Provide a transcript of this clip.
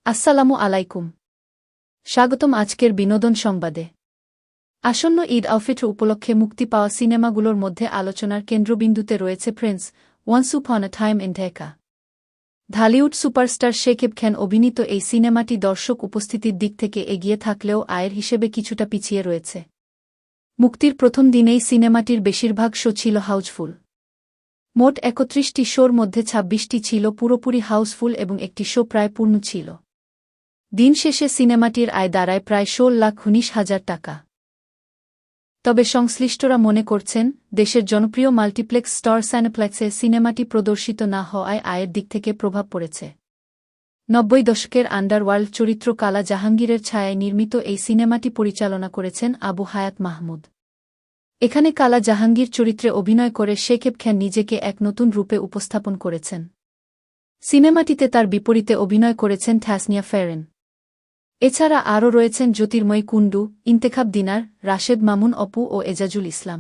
আসসালামু আলাইকুম। স্বাগতম আজকের বিনোদন সংবাদে। আসন্ন ঈদ আল ফিতর উপলক্ষে মুক্তি পাওয়া সিনেমাগুলোর মধ্যে আলোচনার কেন্দ্রবিন্দুতে রয়েছে prince once upon a time in Dhaka. Dhallywood superstar Shakib Khan অভিনীত এই সিনেমাটি দর্শক উপস্থিতির দিক থেকে এগিয়ে থাকলেও আয়ের হিসেবে কিছুটা পিছিয়ে রয়েছে। মুক্তির প্রথম দিনেই সিনেমাটির বেশিরভাগ শো ছিল হাউসফুল। মোট ৩১টি শোর মধ্যে ২৬টি ছিল পুরোপুরি হাউসফুল এবং একটি শো প্রায় পূর্ণ ছিল। দিন শেষে সিনেমাটির আয় দাঁড়ায় প্রায় ১৬,১৯,০০০ টাকা। তবে সংশ্লিষ্টরা মনে করছেন, দেশের জনপ্রিয় মাল্টিপ্লেক্স স্টার সাইনেপ্লেক্সে সিনেমাটি প্রদর্শিত না হওয়ায় আয়ের দিক থেকে প্রভাব পড়েছে। ৯০ দশকের আন্ডারওয়ার্ল্ড চরিত্র কালা জাহাঙ্গীরের ছায়ায় নির্মিত এই সিনেমাটি পরিচালনা করেছেন আবু হায়াত মাহমুদ। এখানে কালা জাহাঙ্গীর চরিত্রে অভিনয় করে শাকিব খান নিজেকে এক নতুন রূপে উপস্থাপন করেছেন। সিনেমাটিতে তার বিপরীতে অভিনয় করেছেন তাসনিয়া ফারিন। এছাড়া আরও রয়েছেন জ্যোতির্ময়ী কুণ্ডু, ইন্তেখাব দিনার, রাশেদ মামুন অপু ও এজাজুল ইসলাম।